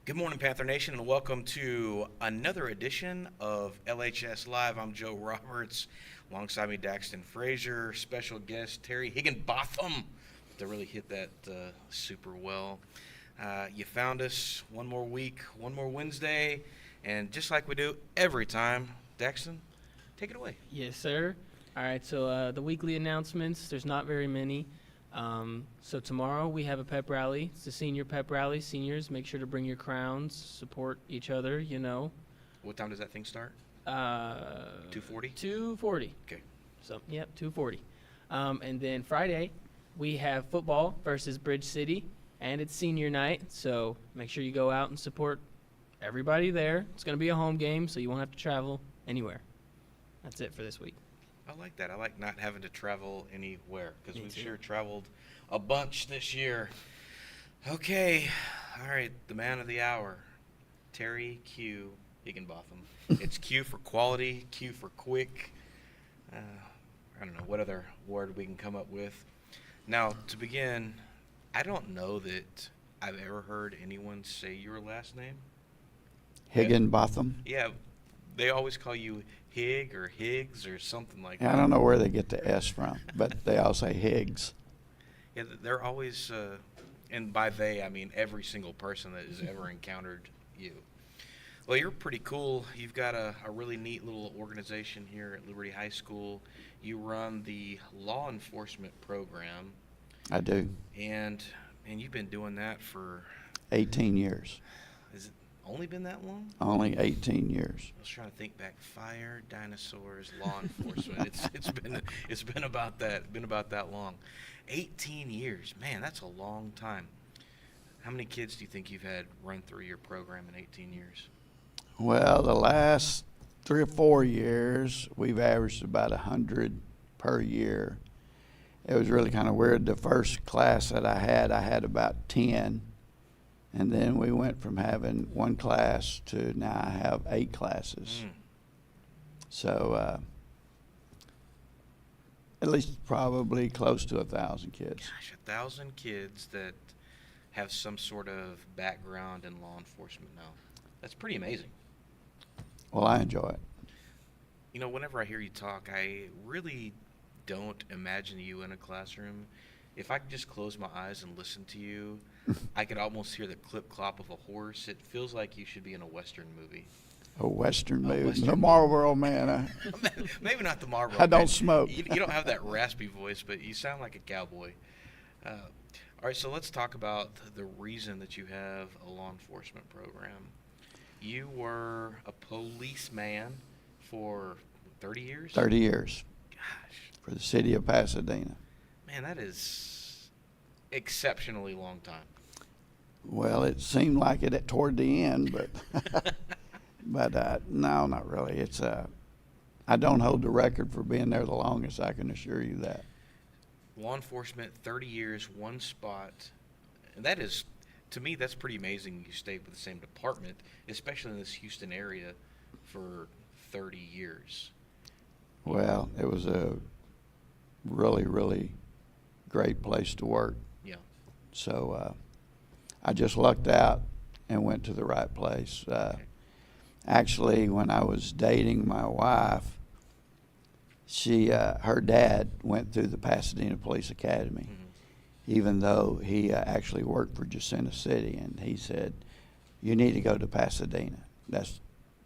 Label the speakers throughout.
Speaker 1: Good morning, Panther Nation, and welcome to another edition of LHS Live. I'm Joe Roberts. Alongside me, Daxton Frazier, special guest Terry Higginbotham. To really hit that super well. You found us one more week, one more Wednesday, and just like we do every time, Daxton, take it away.
Speaker 2: Yes, sir. All right, so the weekly announcements, there's not very many. So tomorrow we have a pep rally. It's a senior pep rally. Seniors, make sure to bring your crowns, support each other, you know.
Speaker 1: What time does that thing start? 2:40?
Speaker 2: 2:40.
Speaker 1: Okay.
Speaker 2: So, yep, 2:40. And then Friday, we have football versus Bridge City, and it's senior night, so make sure you go out and support everybody there. It's going to be a home game, so you won't have to travel anywhere. That's it for this week.
Speaker 1: I like that. I like not having to travel anywhere because
Speaker 2: Me
Speaker 1: we've
Speaker 2: too.
Speaker 1: sure traveled a bunch this year. Okay. All right. The man of the hour, Terry Q. Higginbotham. It's Q for quality, Q for quick. I don't know what other word we can come up with. Now, to begin, I don't know that I've ever heard anyone say your last name.
Speaker 3: Higginbotham.
Speaker 1: Yeah. They always call you Hig or Higgs or something like that.
Speaker 3: I don't know where they get the S from, but they all say Higgs.
Speaker 1: Yeah, they're always, and by they, I mean every single person that has ever encountered you. Well, you're pretty cool. You've got a really neat little organization here at Liberty High School. You run the law enforcement program,
Speaker 3: I do.
Speaker 1: and you've been doing that for,
Speaker 3: 18 years.
Speaker 1: has it only been that long?
Speaker 3: Only 18 years.
Speaker 1: I was trying to think back. Fire, dinosaurs, law enforcement. It's been about that long. 18 years, man, that's a long time. How many kids do you think you've had run through your program in 18 years?
Speaker 3: Well, the last 3 or 4 years, we've averaged about 100 per year. It was really kind of weird. The first class that I had about 10. And then we went from having one class to now I have 8 classes. So at least probably close to 1,000 kids.
Speaker 1: Gosh, 1,000 kids that have some sort of background in law enforcement now. That's pretty amazing.
Speaker 3: Well, I enjoy it.
Speaker 1: You know, whenever I hear you talk, I really don't imagine you in a classroom. If I could just close my eyes and listen to you, I could almost hear the clip-clop of a horse. It feels like you should be in a Western movie.
Speaker 3: A Western
Speaker 1: A
Speaker 3: movie.
Speaker 1: Western
Speaker 3: The
Speaker 1: movie.
Speaker 3: Marlboro Man.
Speaker 1: Maybe not the Marlboro.
Speaker 3: I don't
Speaker 1: Man.
Speaker 3: smoke.
Speaker 1: You don't have that raspy voice, but you sound like a cowboy. All right, so let's talk about the reason that you have a law enforcement program. You were a policeman for 30 years?
Speaker 3: 30 years
Speaker 1: Gosh,
Speaker 3: for the city of Pasadena.
Speaker 1: man, that is exceptionally long time.
Speaker 3: Well, it seemed like it toward the end, but no, not really. It's I don't hold the record for being there the longest. I can assure you that.
Speaker 1: Law enforcement, 30 years, one spot. And that is, to me, that's pretty amazing you stayed with the same department, especially in this Houston area, for 30 years.
Speaker 3: Well, it was a really, really great place to work.
Speaker 1: Yeah.
Speaker 3: So I just lucked out and went to the right place.
Speaker 1: Okay.
Speaker 3: Actually, when I was dating my wife, her dad went through the Pasadena Police Academy, even though he actually worked for Jacinto City, and he said, "You need to go to Pasadena. That's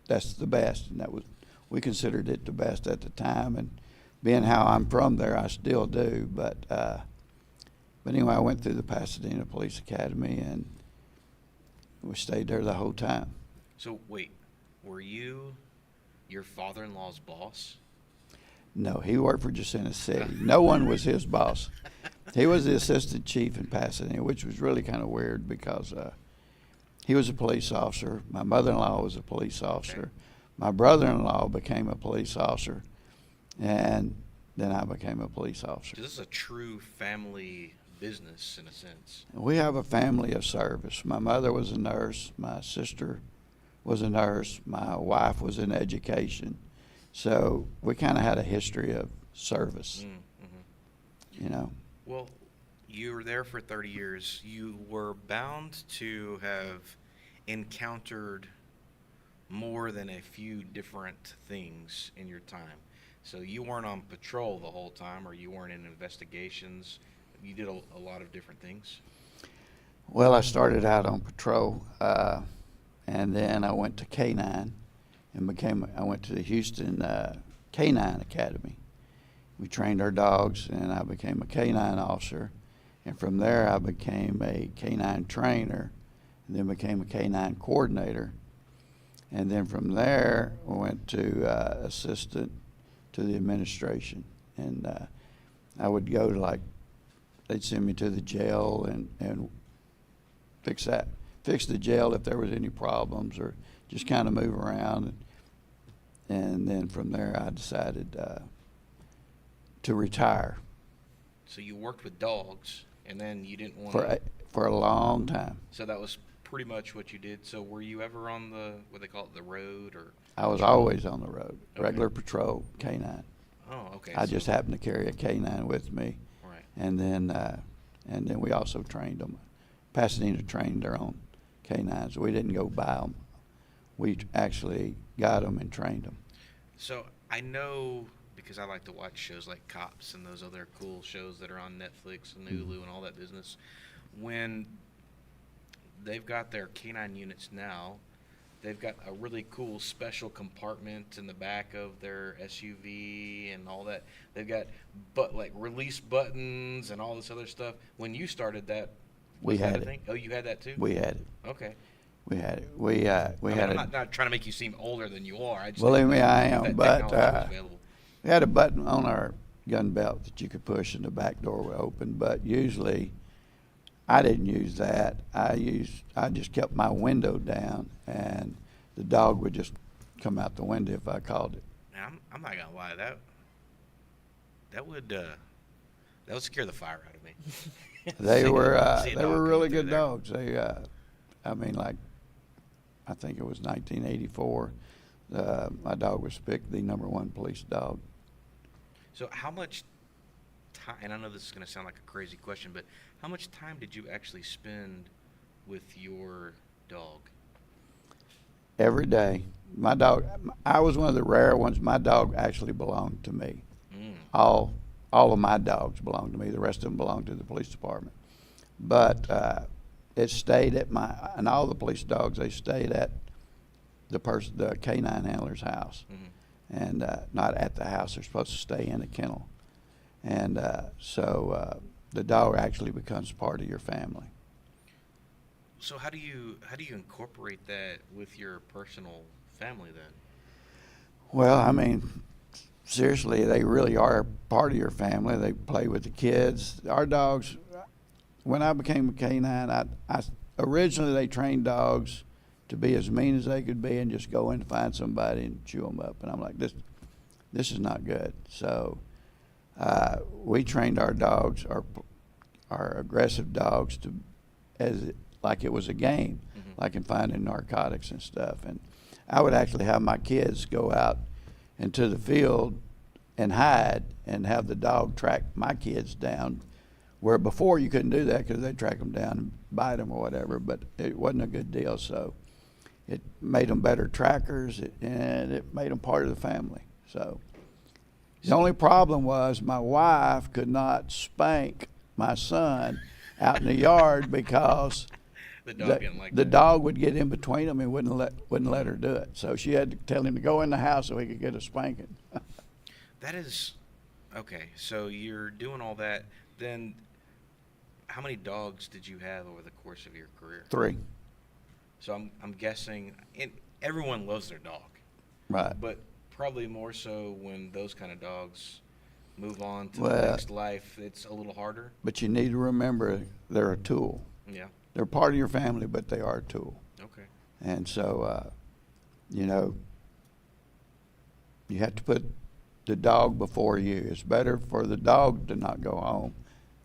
Speaker 3: the best," and we considered it the best at the time. And being how I'm from there, I still do. But anyway, I went through the Pasadena Police Academy, and we stayed there the whole time.
Speaker 1: So, wait, were you your father-in-law's boss?
Speaker 3: No, he worked for Jacinto City. No one was his boss. He was the assistant chief in Pasadena, which was really kind of weird because he was a police officer. My mother-in-law was a police officer.
Speaker 1: Okay.
Speaker 3: My brother-in-law became a police officer, and then I became a police officer.
Speaker 1: This is a true family business in a sense.
Speaker 3: We have a family of service. My mother was a nurse. My sister was a nurse. My wife was in education. So we kind of had a history of service, you know.
Speaker 1: Well, you were there for 30 years. You were bound to have encountered more than a few different things in your time. So you weren't on patrol the whole time, or you weren't in investigations. You did a lot of different things.
Speaker 3: Well, I started out on patrol, and then I went to K-9 and I went to the Houston K-9 Academy. We trained our dogs, and I became a K-9 officer. And from there, I became a K-9 trainer, and then became a K-9 coordinator. And then from there, I went to assistant to the administration. And I would go to, they'd send me to the jail and fix the jail if there was any problems, or just kind of move around. And then from there, I decided to retire
Speaker 1: So you worked with dogs, and then you didn't want
Speaker 3: for a long time.
Speaker 1: So that was pretty much what you did. So were you ever on what they call it, the road, or?
Speaker 3: I was always on the road,
Speaker 1: Okay.
Speaker 3: regular patrol, K-9.
Speaker 1: Oh, okay.
Speaker 3: I just happened to carry a K-9 with me.
Speaker 1: Right.
Speaker 3: And then we also trained them. Pasadena trained their own K-9s. We didn't go buy them. We actually got them and trained them.
Speaker 1: So I know, because I like to watch shows like Cops and those other cool shows that are on Netflix and Hulu and all that business, when they've got their canine units now, they've got a really cool special compartment in the back of their SUV and all that. They've got release buttons and all this other stuff. When you started that,
Speaker 3: We
Speaker 1: was that
Speaker 3: had
Speaker 1: a
Speaker 3: it.
Speaker 1: thing? Oh, you had that too?
Speaker 3: We had it.
Speaker 1: Okay.
Speaker 3: We had it. We had
Speaker 1: I'm
Speaker 3: it.
Speaker 1: not trying to make you seem older than you are. I just
Speaker 3: Believe
Speaker 1: didn't
Speaker 3: me,
Speaker 1: know
Speaker 3: I
Speaker 1: if
Speaker 3: am,
Speaker 1: that
Speaker 3: but,
Speaker 1: technology was available.
Speaker 3: We had a button on our gun belt that you could push and the back door would open, but usually I didn't use that. I just kept my window down, and the dog would just come out the window if I called it.
Speaker 1: Now, I'm not gonna lie, that would scare the fire out of me.
Speaker 3: They
Speaker 1: See
Speaker 3: were
Speaker 1: a
Speaker 3: they
Speaker 1: dog
Speaker 3: were
Speaker 1: come
Speaker 3: really
Speaker 1: through
Speaker 3: good
Speaker 1: there.
Speaker 3: dogs. They I think it was 1984. My dog was picked the #1 police dog.
Speaker 1: So how much time, and I know this is going to sound like a crazy question, but how much time did you actually spend with your dog?
Speaker 3: Every day, my dog. I was one of the rare ones. My dog actually belonged to me.
Speaker 1: Mm.
Speaker 3: All of my dogs belonged to me. The rest of them belonged to the police department. But it stayed at and all the police dogs, they stayed at the K-9 handler's house.
Speaker 1: Mhm.
Speaker 3: And not at the house. They're supposed to stay in a kennel. And so the dog actually becomes part of your family.
Speaker 1: So how do you incorporate that with your personal family then?
Speaker 3: Well, I mean, seriously, they really are part of your family. They play with the kids. Our dogs, when I became a K-9, originally they trained dogs to be as mean as they could be and just go in and find somebody and chew them up. And I'm like, this is not good. So we trained our dogs, our aggressive dogs, like it was a game,
Speaker 1: Mhm.
Speaker 3: like in finding narcotics and stuff. And I would actually have my kids go out into the field and hide and have the dog track my kids down, where before you couldn't do that because they'd track them down and bite them or whatever, but it wasn't a good deal. So it made them better trackers, and it made them part of the family. So the only problem was my wife could not spank my son out in the yard because
Speaker 1: The dog didn't like
Speaker 3: the
Speaker 1: that.
Speaker 3: dog would get in between them and wouldn't let her do it. So she had to tell him to go in the house so he could get a spanking.
Speaker 1: That is okay. So you're doing all that. Then how many dogs did you have over the course of your career?
Speaker 3: 3,
Speaker 1: So I'm guessing, and everyone loves their dog,
Speaker 3: right?
Speaker 1: but probably more so when those kind of dogs move on to the
Speaker 3: Well-
Speaker 1: next life, it's a little harder.
Speaker 3: But you need to remember they're a tool.
Speaker 1: Yeah.
Speaker 3: They're part of your family, but they are a tool.
Speaker 1: Okay.
Speaker 3: And so, you have to put the dog before you. It's better for the dog to not go home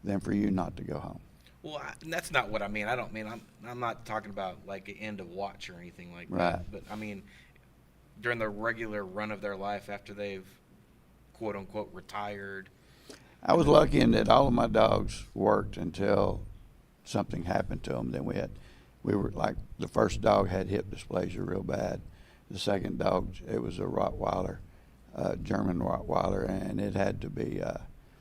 Speaker 3: than for you not to go home.
Speaker 1: Well, that's not what I mean. I don't mean I'm not talking about like an end of watch or anything like
Speaker 3: Right.
Speaker 1: that. But I mean, during the regular run of their life after they've quote unquote retired.
Speaker 3: I was lucky in that all of my dogs worked until something happened to them. Then we we were like, the first dog had hip dysplasia real bad. The second dog, it was a Rottweiler, German Rottweiler, and it had to be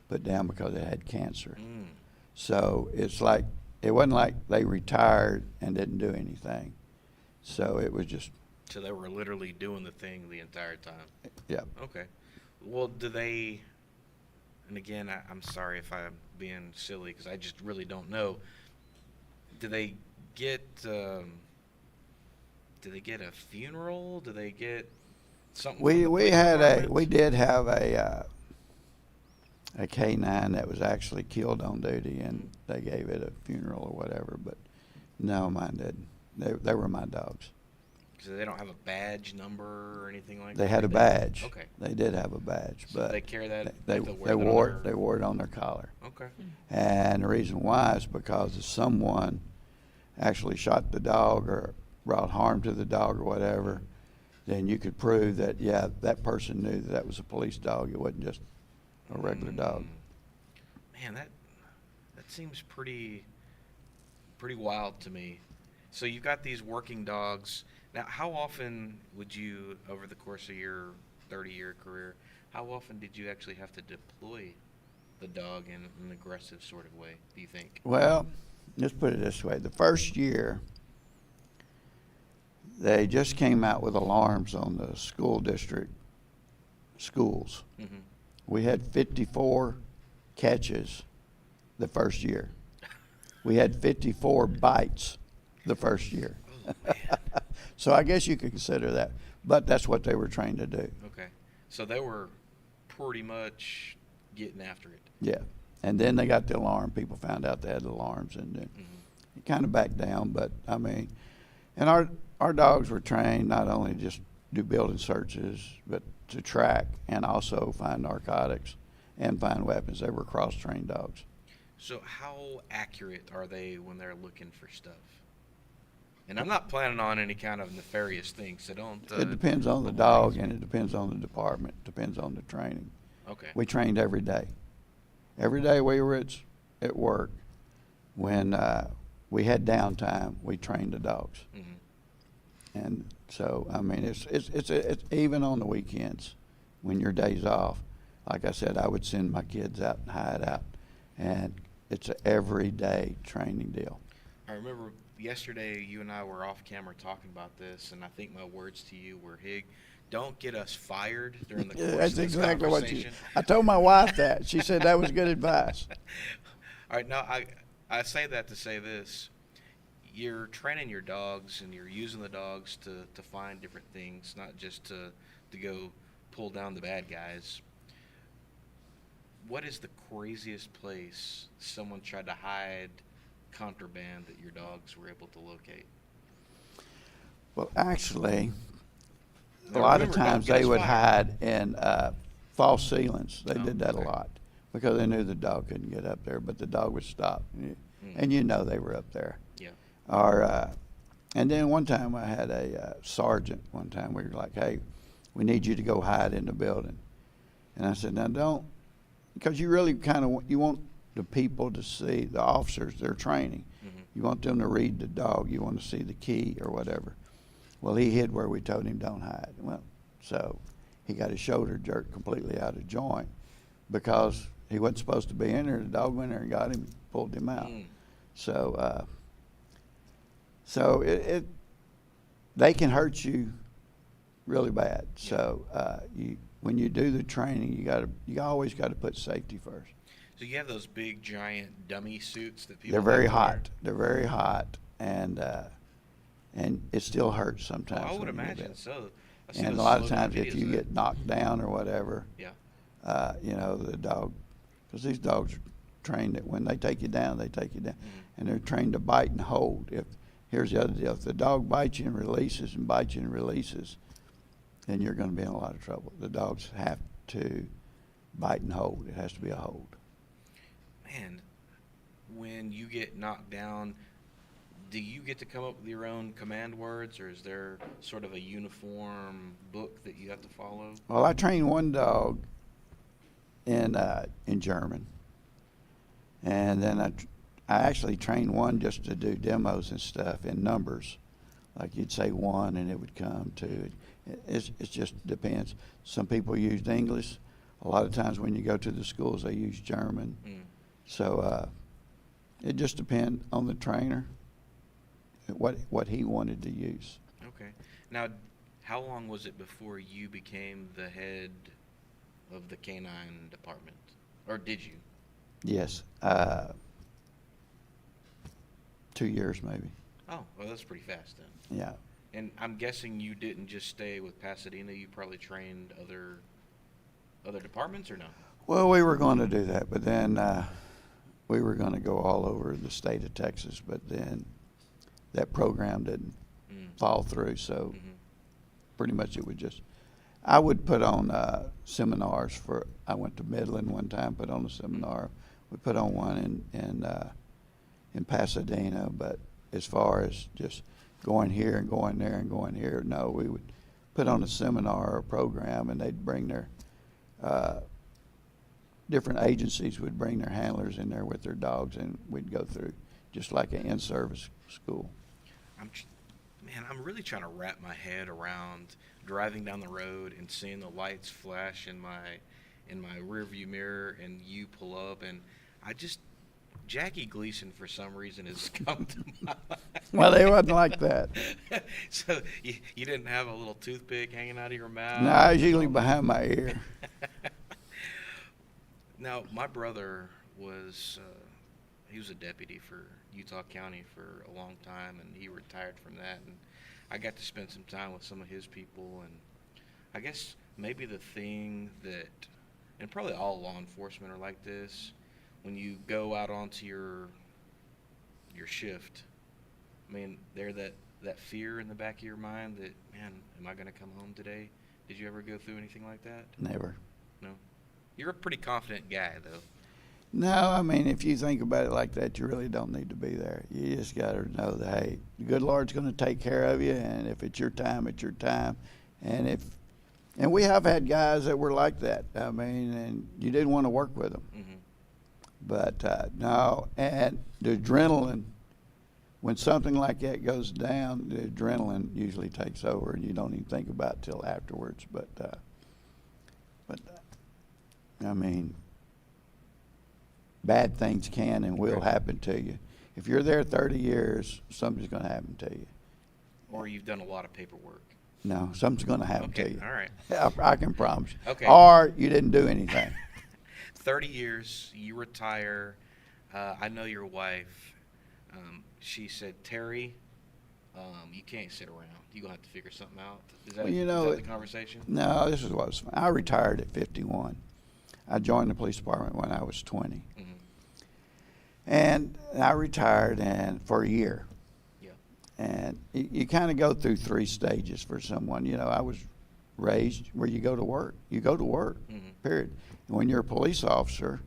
Speaker 3: put down because it had cancer.
Speaker 1: Mm.
Speaker 3: So it's like, it wasn't like they retired and didn't do anything. So it was just,
Speaker 1: So they were literally doing the thing the entire time.
Speaker 3: yeah.
Speaker 1: Okay. Well, do they? And again, I'm sorry if I'm being silly because I just really don't know. Do they get? Do they get a funeral? Do they get something? from the
Speaker 3: We
Speaker 1: police
Speaker 3: had
Speaker 1: department?
Speaker 3: we did have a K-9 that was actually killed on duty, and they gave it a funeral or whatever. But no, mine didn't. They were my dogs.
Speaker 1: So they don't have a badge number or anything like that.
Speaker 3: They had a badge.
Speaker 1: Okay.
Speaker 3: They did have a badge,
Speaker 1: So
Speaker 3: but
Speaker 1: they carry that.
Speaker 3: they
Speaker 1: wear
Speaker 3: they
Speaker 1: that on
Speaker 3: wore
Speaker 1: their-
Speaker 3: it. They wore it on their collar.
Speaker 1: Okay.
Speaker 3: And the reason why is because if someone actually shot the dog or brought harm to the dog or whatever, then you could prove that, yeah, that person knew that was a police dog. It wasn't just a regular dog.
Speaker 1: Man, that seems pretty wild to me. So you've got these working dogs. Now, how often would you, over the course of your 30-year career, how often did you actually have to deploy the dog in an aggressive sort of way, do you think?
Speaker 3: Well, let's put it this way. The first year, they just came out with alarms on the school district schools.
Speaker 1: Mm-hmm.
Speaker 3: We had 54 catches the first year. We had 54 bites the first year.
Speaker 1: Oh, man.
Speaker 3: So I guess you could consider that. But that's what they were trained to do.
Speaker 1: Okay. So they were pretty much getting after it.
Speaker 3: Yeah. And then they got the alarm. People found out they had alarms, and then
Speaker 1: Mm-hmm.
Speaker 3: it kind of backed down. But, I mean, and our dogs were trained not only just do building searches, but to track and also find narcotics and find weapons. They were cross-trained dogs.
Speaker 1: So how accurate are they when they're looking for stuff? And I'm not planning on any kind of nefarious things, so don't.
Speaker 3: It depends on the dog, and it depends on the department, depends on the training.
Speaker 1: Okay.
Speaker 3: We trained every day. Every day we were at work, when we had downtime, we trained the dogs.
Speaker 1: Mm-hmm.
Speaker 3: And so, I mean, it's even on the weekends when your day's off. Like I said, I would send my kids out and hide out, and it's an everyday training deal.
Speaker 1: I remember yesterday you and I were off camera talking about this, and I think my words to you were, Hig, don't get us fired during the course
Speaker 3: That's
Speaker 1: of this
Speaker 3: exactly what
Speaker 1: conversation.
Speaker 3: I told my wife that. She said that was good advice.
Speaker 1: All right, now I say that to say this. You're training your dogs and you're using the dogs to find different things, not just to go pull down the bad guys. What is the craziest place someone tried to hide contraband that your dogs were able to locate?
Speaker 3: Well, actually, a
Speaker 1: Now,
Speaker 3: lot of
Speaker 1: remember, don't
Speaker 3: times
Speaker 1: get
Speaker 3: they
Speaker 1: us
Speaker 3: would
Speaker 1: fired.
Speaker 3: hide in false ceilings. They
Speaker 1: Oh,
Speaker 3: did that
Speaker 1: okay.
Speaker 3: a lot because they knew the dog couldn't get up there, but the dog would stop. And you know they were up there.
Speaker 1: Yeah.
Speaker 3: Or, and then one time I had a sergeant. One time we were like, "Hey, we need you to go hide in the building." And I said, "Now don't," because you really kind of you want the people to see, the officers they're training.
Speaker 1: Mm-hmm.
Speaker 3: You want them to read the dog. You want to see the key or whatever. Well, he hid where we told him don't hide. Well, so he got his shoulder jerked completely out of joint because he wasn't supposed to be in there. The dog went there and got him, pulled him out.
Speaker 1: Mm.
Speaker 3: So, so they can hurt you really bad. So, when you do the training, you always got to put safety first.
Speaker 1: So you have those big, giant dummy suits that people.
Speaker 3: They're very
Speaker 1: have to wear?
Speaker 3: hot. They're very hot, and it still hurts
Speaker 1: Well,
Speaker 3: sometimes.
Speaker 1: I would
Speaker 3: when you get
Speaker 1: imagine
Speaker 3: it.
Speaker 1: so. I've seen
Speaker 3: And a
Speaker 1: those
Speaker 3: lot of
Speaker 1: slow-mo
Speaker 3: times, if
Speaker 1: videos
Speaker 3: you
Speaker 1: of
Speaker 3: get knocked down or whatever,
Speaker 1: that. Yeah.
Speaker 3: you know, the dog, because these dogs are trained that when they take you down, they take you down.
Speaker 1: Mhm.
Speaker 3: And they're trained to bite and hold. Here's the other deal. If the dog bites you and releases and bites you and releases, then you're going to be in a lot of trouble. The dogs have to bite and hold. It has to be a hold.
Speaker 1: Man, when you get knocked down, do you get to come up with your own command words, or is there sort of a uniform book that you have to follow?
Speaker 3: Well, I trained one dog in German, and then I actually trained one just to do demos and stuff in numbers. Like you'd say one and it would come two. It just depends. Some people used English. A lot of times when you go to the schools, they use German. So it just depends on the trainer, what he wanted to use.
Speaker 1: Okay. Now, how long was it before you became the head of the canine department? Or did you?
Speaker 3: Yes. 2 years maybe.
Speaker 1: Oh, well, that's pretty fast then.
Speaker 3: Yeah.
Speaker 1: And I'm guessing you didn't just stay with Pasadena. You probably trained other departments, or no?
Speaker 3: Well, we were going to do that, but then we were going to go all over the state of Texas, but then that program didn't fall through, so pretty much it would just, I would put on seminars for, I went to Midland one time, put on a seminar. We put on one in Pasadena, but as far as just going here and going there and going here, no, we would put on a seminar or a program, and they'd bring their different agencies would bring their handlers in there with their dogs, and we'd go through just like an in-service school.
Speaker 1: I'm really trying to wrap my head around driving down the road and seeing the lights flash in my rearview mirror, and you pull up, and Jackie Gleason for some reason has come to my mind.
Speaker 3: Well, they wasn't like that.
Speaker 1: So you didn't have a little toothpick hanging out of your mouth?
Speaker 3: No, I was usually behind my ear.
Speaker 1: Now, my brother was he was a deputy for Utah County for a long time, and he retired from that, and I got to spend some time with some of his people, and I guess maybe the thing that, and probably all law enforcement are like this, when you go out onto your shift, I mean, there that fear in the back of your mind that, man, am I going to come home today? Did you ever go through anything like that?
Speaker 3: Never.
Speaker 1: No? You're a pretty confident guy, though.
Speaker 3: No, I mean, if you think about it like that, you really don't need to be there. You just got to know that, hey, the good Lord's going to take care of you, and if it's your time, it's your time. And we have had guys that were like that. I mean, and you didn't want to work with them. But no, and the adrenaline, when something like that goes down, the adrenaline usually takes over, and you don't even think about it till afterwards. But I mean, bad things can and will happen to you. If you're there 30 years, something's going to happen to you.
Speaker 1: Or you've done a lot of paperwork.
Speaker 3: No, something's going to happen to
Speaker 1: Okay,
Speaker 3: you.
Speaker 1: all right.
Speaker 3: I can promise you.
Speaker 1: Okay.
Speaker 3: Or you didn't do anything.
Speaker 1: 30 years, you retire. I know your wife. She said, Terry, you can't sit around. You're going to have to figure something out. Is that,
Speaker 3: Well, you
Speaker 1: is
Speaker 3: know,
Speaker 1: that the conversation?
Speaker 3: No, this is what was fun. I retired at 51. I joined the police department when I was 20. And I retired for a year.
Speaker 1: Yeah.
Speaker 3: And you kind of go through 3 stages for someone. You know, I was raised where you go to work. You go to work, period. And when you're a police officer,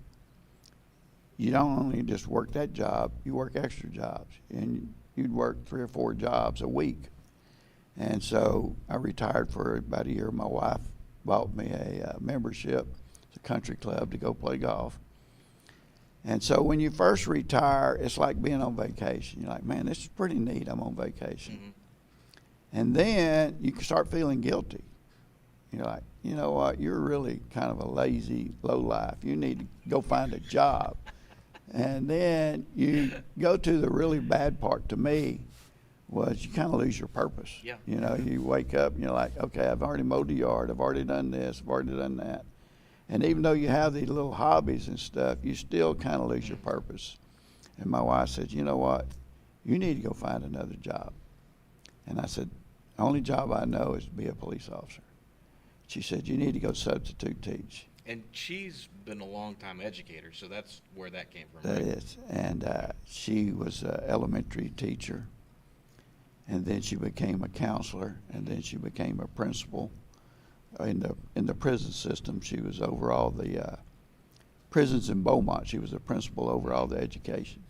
Speaker 3: you don't only just work that job, you work extra jobs. And you'd work 3 or 4 jobs a week. And so I retired for about a year. My wife bought me a membership to a country club to go play golf. And so when you first retire, it's like being on vacation. You're like, man, this is pretty neat. I'm on vacation. And then you can start feeling guilty. You're like, you know what? You're really kind of a lazy lowlife. You need to go find a job. And then you go to the really bad part to me was you kind of lose your purpose.
Speaker 1: Yeah.
Speaker 3: You know, you wake up and you're like, okay, I've already mowed the yard. I've already done this. I've already done that. And even though you have these little hobbies and stuff, you still kind of lose your purpose. And my wife said, you know what? You need to go find another job. And I said, the only job I know is to be a police officer. She said, you need to go substitute teach.
Speaker 1: And she's been a long-time educator, so that's where that came from.
Speaker 3: That
Speaker 1: right?
Speaker 3: is. And she was an elementary teacher. And then she became a counselor. And then she became a principal. In the prison system, she was over all the prisons in Beaumont. She was the principal over all the education.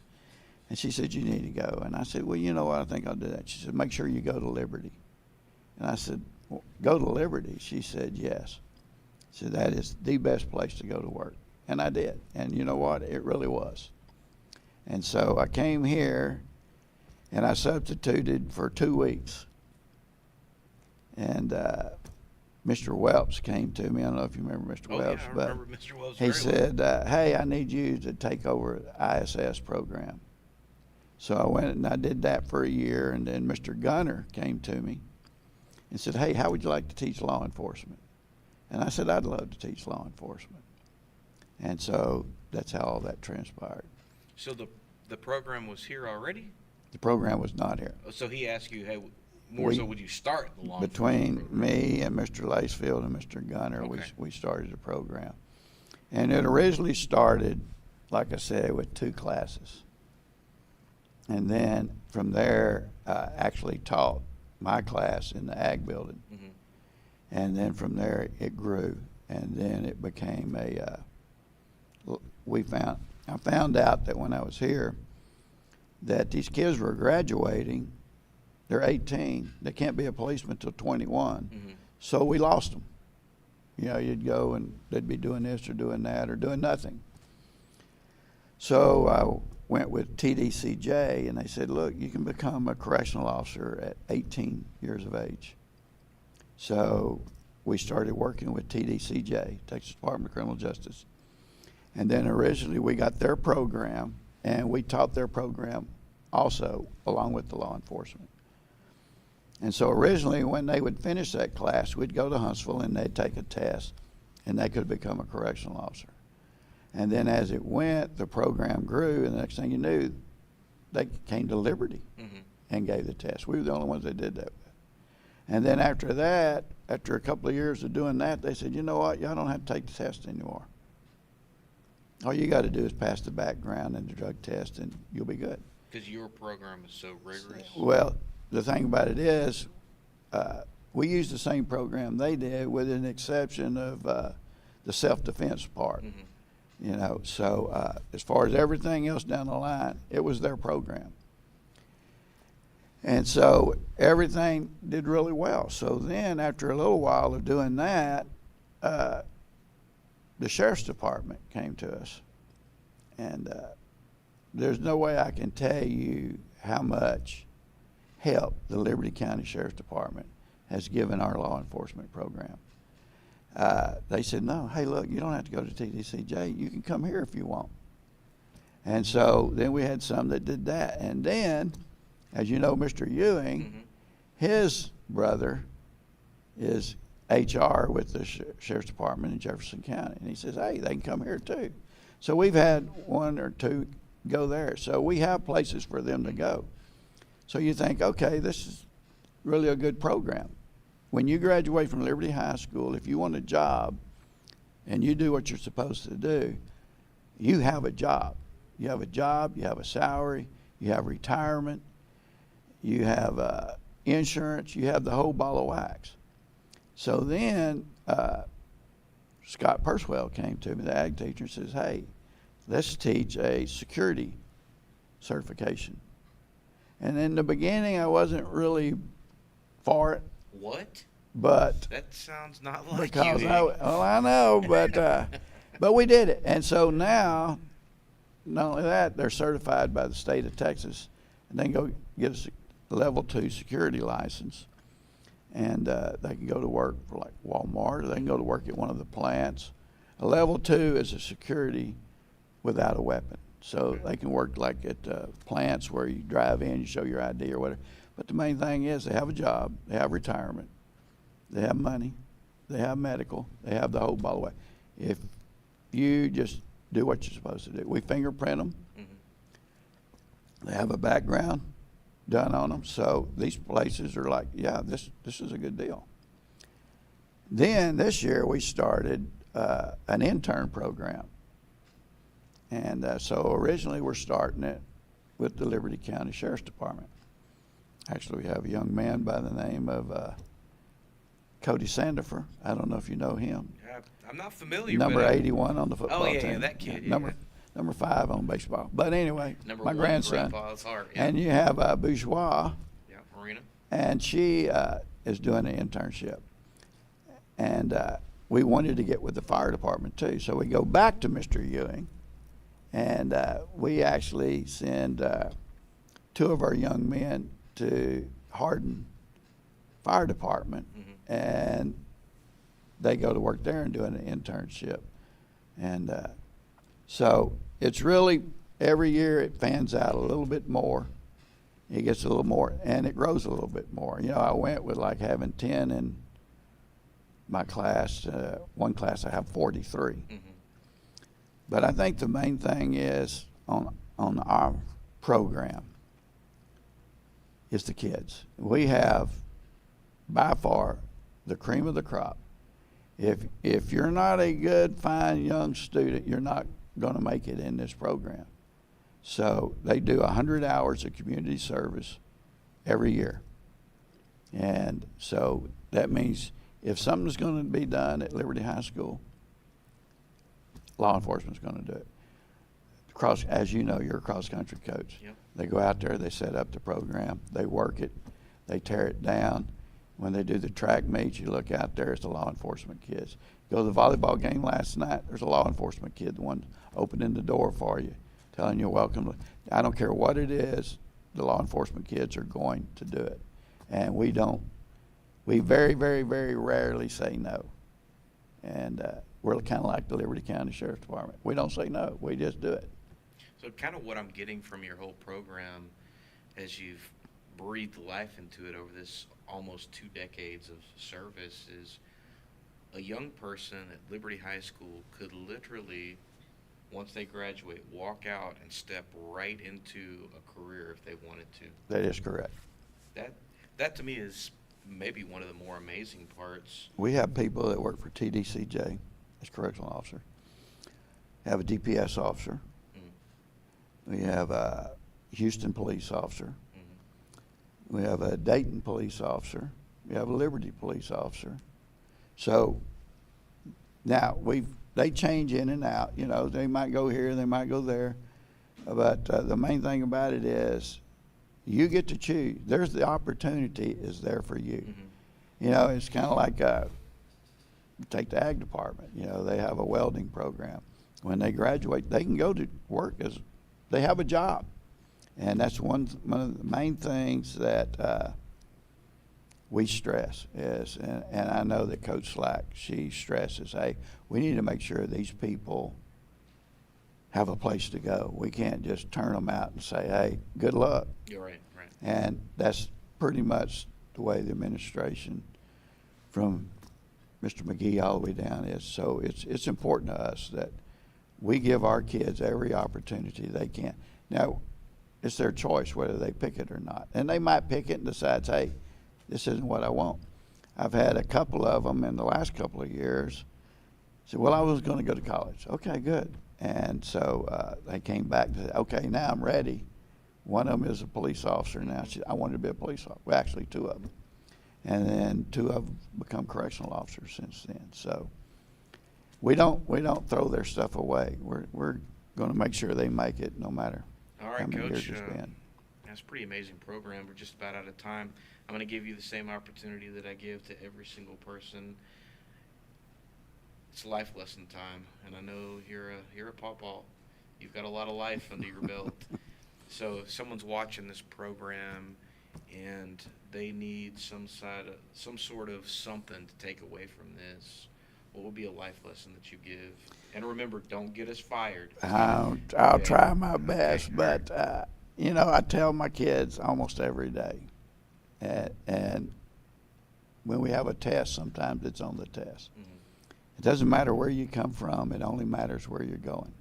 Speaker 3: And she said, you need to go. And I said, well, you know what? I think I'll do that. She said, make sure you go to Liberty. And I said, well, go to Liberty? She said, yes. She said, that is the best place to go to work. And I did. And you know what? It really was. And so I came here, and I substituted for 2 weeks. And Mr. Welps came to me. I don't know if you remember Mr.
Speaker 1: Oh,
Speaker 3: Welps,
Speaker 1: yeah, I
Speaker 3: but
Speaker 1: remember Mr. Wells
Speaker 3: he
Speaker 1: very well.
Speaker 3: said, hey, I need you to take over the ISS program. So I went and I did that for a year, and then Mr. Gunner came to me and said, hey, how would you like to teach law enforcement? And I said, I'd love to teach law enforcement. And so that's how all that transpired.
Speaker 1: So the program was here already?
Speaker 3: The program was not here.
Speaker 1: So he asked you, hey, more so would you start the law
Speaker 3: Between
Speaker 1: enforcement program?
Speaker 3: me and Mr. Lacefield and Mr. Gunner,
Speaker 1: Okay.
Speaker 3: we started the program. And it originally started, like I said, with 2 classes. And then from there, I actually taught my class in the ag building.
Speaker 1: Mhm.
Speaker 3: And then from there, it grew. And then it became I found out that when I was here, that these kids were graduating. They're 18. They can't be a policeman until 21.
Speaker 1: Mhm.
Speaker 3: So we lost them. You know, you'd go and they'd be doing this or doing that or doing nothing. So I went with TDCJ, and they said, look, you can become a correctional officer at 18 years of age. So we started working with TDCJ, Texas Department of Criminal Justice. And then originally we got their program, and we taught their program also along with the law enforcement. And so originally when they would finish that class, we'd go to Huntsville and they'd take a test, and they could become a correctional officer. And then as it went, the program grew, and the next thing you knew, they came to Liberty
Speaker 1: Mhm.
Speaker 3: and gave the test. We were the only ones that did that with. And then after that, after a couple of years of doing that, they said, you know what, y'all don't have to take the test anymore. All you got to do is pass the background and the drug test, and you'll be good.
Speaker 1: Because your program is so rigorous.
Speaker 3: Well, the thing about it is, we used the same program they did, with an exception of the self-defense part.
Speaker 1: Mhm.
Speaker 3: You know, so as far as everything else down the line, it was their program. And so everything did really well. So then after a little while of doing that, the sheriff's department came to us. And there's no way I can tell you how much help the Liberty County Sheriff's Department has given our law enforcement program. They said, no, hey, look, you don't have to go to TDCJ. You can come here if you want. And so then we had some that did that. And then, as you know, Mr. Ewing,
Speaker 1: Mhm.
Speaker 3: his brother is HR with the Sheriff's Department in Jefferson County. And he says, hey, they can come here too. So we've had 1 or 2 go there. So we have places for them to go. So you think, okay, this is really a good program. When you graduate from Liberty High School, if you want a job and you do what you're supposed to do, you have a job. You have a job, you have a salary, you have retirement, you have insurance, you have the whole ball of wax. So then Scott Purswell came to me, the ag teacher, and says, hey, let's teach a security certification. And in the beginning, I wasn't really for it,
Speaker 1: What?
Speaker 3: but
Speaker 1: That sounds not like
Speaker 3: because
Speaker 1: you.
Speaker 3: I know, but we did it. And so now, not only that, they're certified by the state of Texas, and they can go get a level 2 security license, and they can go to work for like Walmart, or they can go to work at one of the plants. A level 2 is a security without a weapon. So they can work like at plants where you drive in, you show your ID or whatever. But the main thing is they have a job, they have retirement, they have money, they have medical, they have the whole ball of wax. If you just do what you're supposed to do. We fingerprint them.
Speaker 1: Mhm.
Speaker 3: They have a background done on them. So these places are like, yeah, this is a good deal. Then this year we started an intern program. And so originally we're starting it with the Liberty County Sheriff's Department. Actually, we have a young man by the name of Cody Sandifer. I don't know if you know him.
Speaker 1: Yeah, I'm not familiar.
Speaker 3: Number
Speaker 1: but
Speaker 3: 81 on the football team.
Speaker 1: yeah, that kid, yeah.
Speaker 3: Number 5 on baseball. But anyway,
Speaker 1: Number
Speaker 3: my
Speaker 1: 1
Speaker 3: grandson.
Speaker 1: Grandpa's heart. Yeah.
Speaker 3: And you have Bourgeois,
Speaker 1: Yeah, Marina.
Speaker 3: and she is doing an internship. And we wanted to get with the fire department too. So we go back to Mr. Ewing And we actually send 2 of our young men to Hardin Fire Department, and they go to work there and do an internship. And so it's really, every year it fans out a little bit more. It gets a little more, and it grows a little bit more. You know, I went with like having 10 in my class. One class I have 43. But I think the main thing is on our program is the kids. We have by far the cream of the crop. If you're not a good, fine young student, you're not going to make it in this program. So they do 100 hours of community service every year. And so that means if something's going to be done at Liberty High School, law enforcement's going to do it. As you know, you're a cross-country coach.
Speaker 1: Yep.
Speaker 3: They go out there, they set up the program, they work it, they tear it down. When they do the track meets, you look out there, it's the law enforcement kids. Go to the volleyball game last night, there's a law enforcement kid, the one opening the door for you, telling you welcome. I don't care what it is, the law enforcement kids are going to do it. And we very, very, very rarely say no. And we're kind of like the Liberty County Sheriff's Department. We don't say no, we just do it.
Speaker 1: So kind of what I'm getting from your whole program, as you've breathed life into it over this almost 2 decades of service, is a young person at Liberty High School could literally, once they graduate, walk out and step right into a career if they wanted to.
Speaker 3: That is correct.
Speaker 1: That to me is maybe one of the more amazing parts.
Speaker 3: We have people that work for TDCJ as correctional officer. We have a DPS officer. We have a Houston police officer. We have a Dayton police officer. We have a Liberty police officer. So now they change in and out. You know, they might go here, they might go there. But the main thing about it is you get to choose. There's the opportunity is there for you. You know, it's kind of like take the ag department. You know, they have a welding program. When they graduate, they can go to work as they have a job. And that's one of the main things that we stress is, and I know that Coach Slack, she stresses, hey, we need to make sure these people have a place to go. We can't just turn them out and say, hey, good luck.
Speaker 1: You're right, right.
Speaker 3: And that's pretty much the way the administration from Mr. McGee all the way down is. So it's important to us that we give our kids every opportunity they can. Now, it's their choice whether they pick it or not. And they might pick it and decide, hey, this isn't what I want. I've had a couple of them in the last couple of years say, well, I was going to go to college. Okay, good. And so they came back and said, okay, now I'm ready. One of them is a police officer now. She said, I wanted to be a police officer. Well, actually, 2 of them. And then 2 of them become correctional officers since then. So we don't throw their stuff away. We're going to make sure they make it no matter
Speaker 1: All right,
Speaker 3: how many
Speaker 1: Coach.
Speaker 3: years it's been.
Speaker 1: That's a pretty amazing program. We're just about out of time. I'm going to give you the same opportunity that I give to every single person. It's life lesson time, and I know you're a pawpaw. You've got a lot of life under your belt. So if someone's watching this program and they need some sort of something to take away from this, what would be a life lesson that you give? And remember, don't get us fired.
Speaker 3: I'll
Speaker 1: Okay.
Speaker 3: try my best,
Speaker 1: Okay.
Speaker 3: but you know, I tell my kids almost every day, and when we have a test, sometimes it's on the test. It doesn't matter where you come from; it only matters where you're going.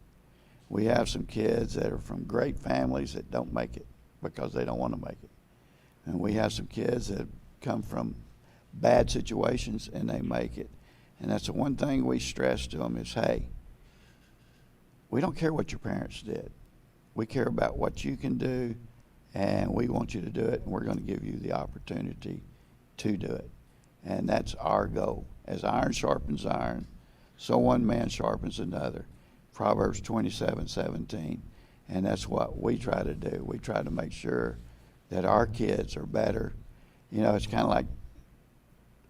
Speaker 3: We have some kids that are from great families that don't make it because they don't want to make it, and we have some kids that come from bad situations and they make it. And that's the one thing we stress to them is, hey, we don't care what your parents did. We care about what you can do, and we want you to do it, and we're going to give you the opportunity to do it. And that's our goal. As iron sharpens iron, so one man sharpens another. Proverbs 27:17. And that's what we try to do. We try to make sure that our kids are better. You know, it's kind of like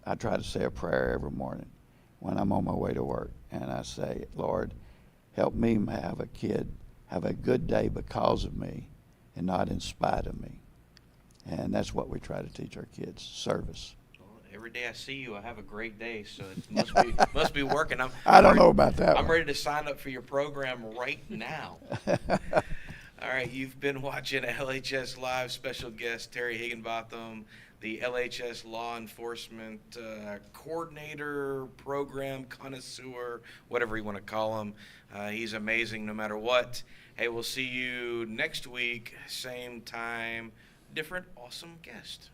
Speaker 3: I try to say a prayer every morning when I'm on my way to work. And I say, Lord, help me have a kid have a good day because of me and not in spite of me. And that's what we try to teach our kids, service.
Speaker 1: Well, every day I see you, I have a great day, so it must be working.
Speaker 3: I don't know about that
Speaker 1: I'm
Speaker 3: one.
Speaker 1: ready to sign up for your program right now. All right, you've been watching LHS Live. Special guest Terry Higginbotham, the LHS Law Enforcement Coordinator, Program Connoisseur, whatever you want to call him. He's amazing no matter what. Hey, we'll see you next week, same time, different awesome guest.